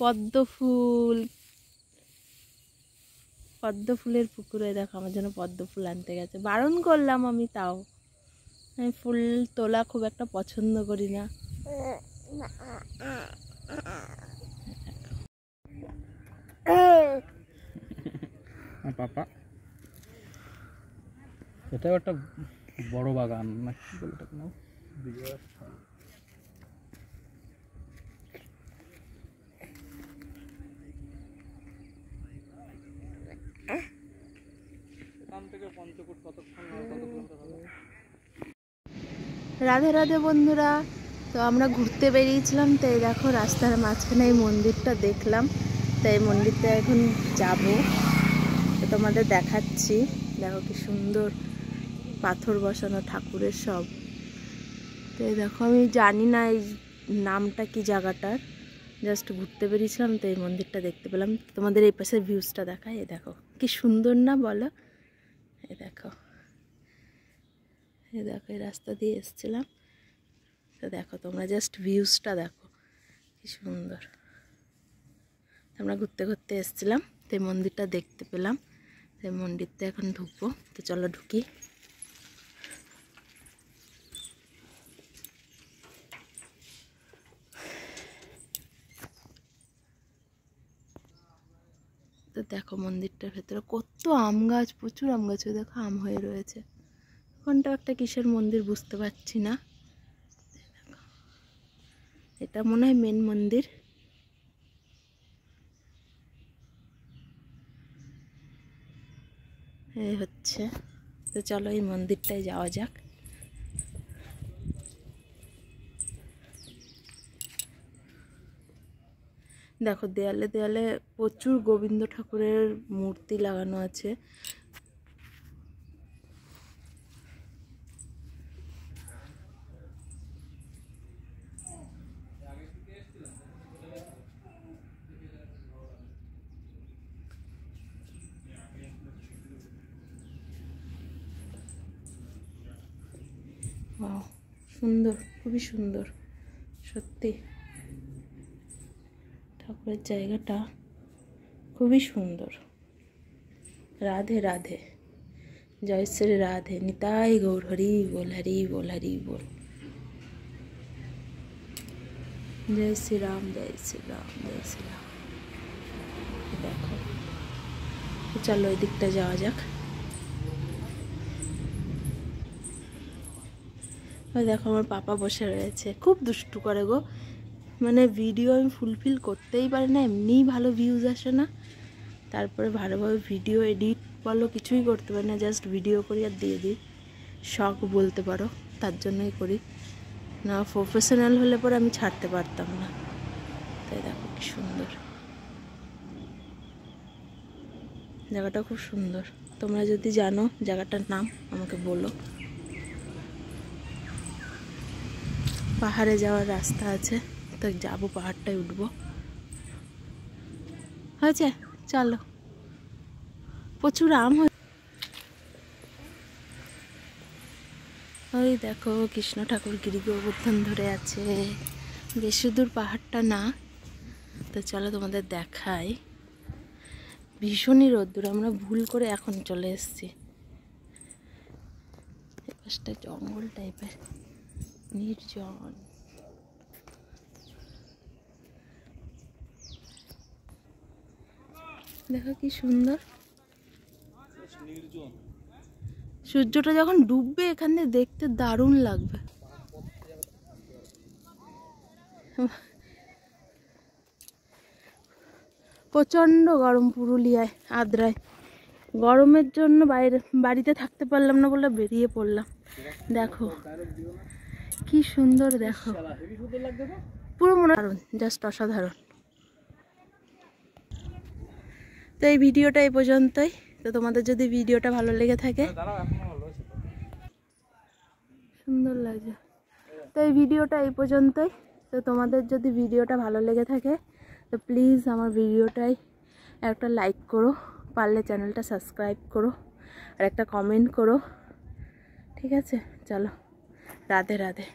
পদ্ম ফুল, পদ্ম ফুলের পুকুরে দেখো আমার জন্য পদ্ম ফুল আনতে গেছে। বারণ করলাম আমি, তাও আমি ফুল তোলা খুব একটা পছন্দ করি না। পাপা এটাও একটা বড় বাগান না কি বলে এটা নাম? রাধে রাধে বন্ধুরা, তো আমরা ঘুরতে বেরিয়েছিলাম। তো এই দেখো রাস্তার মাঝখানে এই মন্দিরটা দেখলাম, তো এই মন্দিরটা এখন যাব, তো তোমাদের দেখাচ্ছি। দেখো কি সুন্দর পাথর বসানো ঠাকুরের সব। তো এই দেখো আমি জানি না এই নামটা কি জায়গাটার, জাস্ট ঘুরতে বেরিয়েছিলাম, তো এই মন্দিরটা দেখতে পেলাম। তোমাদের এই পাশের ভিউজটা দেখায়, এই দেখো কি সুন্দর না বলো। এই দেখো, এই দেখো এই রাস্তা দিয়ে এসেছিলাম, তো দেখো তোমরা জাস্ট ভিউজটা দেখো কি সুন্দর। আমরা ঘুরতে ঘুরতে এসেছিলাম, তো এই মন্দিরটা দেখতে পেলাম। তো এই মন্দিরটা এখন ঢুকবো, তো চলো ঢুকি। তো দেখো মন্দিরটার ভেতরে কত আম গাছ, প্রচুর আম গাছ, দেখো আম হয়ে রয়েছে। কোনটা একটা কিসের মন্দির বুঝতে পারছি না। এটা মনে হয় মেন মন্দির। এই হচ্ছে, তো চলো এই মন্দিরটায় যাওয়া যাক। দেখো দেয়ালে দেয়ালে প্রচুর গোবিন্দ ঠাকুরের মূর্তি লাগানো আছে। সুন্দর, খুবই সুন্দর সত্যি, ঠাকুরের জায়গাটা খুবই সুন্দর। রাধে রাধে, জয় শ্রী রাধে, নিতাই গৌর, হরি বল হরি বল হরি বল, জয় শ্রী রাম জয় শ্রী রাম জয় শ্রী রাম। দেখো চলো ওই দিকটা যাওয়া যাক। ওই দেখো আমার পাপা বসে রয়েছে, খুব দুষ্টু করে গো। মানে ভিডিও আমি ফুলফিল করতেই পারি না, এমনিই ভালো ভিউজ আসে না, তারপরে ভালোভাবে ভিডিও এডিট বলো কিছুই করতে পারি না, জাস্ট ভিডিও করি আর দিয়ে দিই। শখ বলতে পারো, তার জন্যই করি না, প্রফেশনাল হলে পরে আমি ছাড়তে পারতাম না। তাই দেখো কি সুন্দর জায়গাটা, খুব সুন্দর। তোমরা যদি জানো জায়গাটার নাম আমাকে বলো। পাহাড়ে যাওয়ার রাস্তা আছে, তো যাবো, পাহাড়টায় উঠবো। হয়েছে, চলো। প্রচুর আম ওই দেখো কৃষ্ণ ঠাকুর গিরি গোবর্ধন ধরে আছে, বেশি দূর পাহাড়টা না। তো চলো তোমাদের দেখাই। ভীষণই রোদ্দুর, আমরা ভুল করে এখন চলে এসেছি। এই পাশটা জঙ্গল টাইপের, নির্জন। দেখো কি সুন্দর, সূর্যটা যখন ডুববে এখান থেকে দেখতে দারুণ লাগবে। প্রচণ্ড গরম পুরুলিয়ায়, আদ্রায়। গরমের জন্য বাড়িতে থাকতে পারলাম না বলে বেরিয়ে পড়লাম। দেখো কি সুন্দর, দেখো পুরো মনে দারুণ, জাস্ট অসাধারণ। তো এই ভিডিওটা এই পর্যন্তই। তো তোমাদের যদি ভিডিওটা ভালো লেগে থাকে, সুন্দর লাগছে, তো এই ভিডিওটা এই পর্যন্তই। তো তোমাদের যদি ভিডিওটা ভালো লেগে থাকে, তো প্লিজ আমার ভিডিওটাই একটা লাইক করো, পারলে চ্যানেলটা সাবস্ক্রাইব করো, আর একটা কমেন্ট করো, ঠিক আছে? চলো, রাধে রাধে।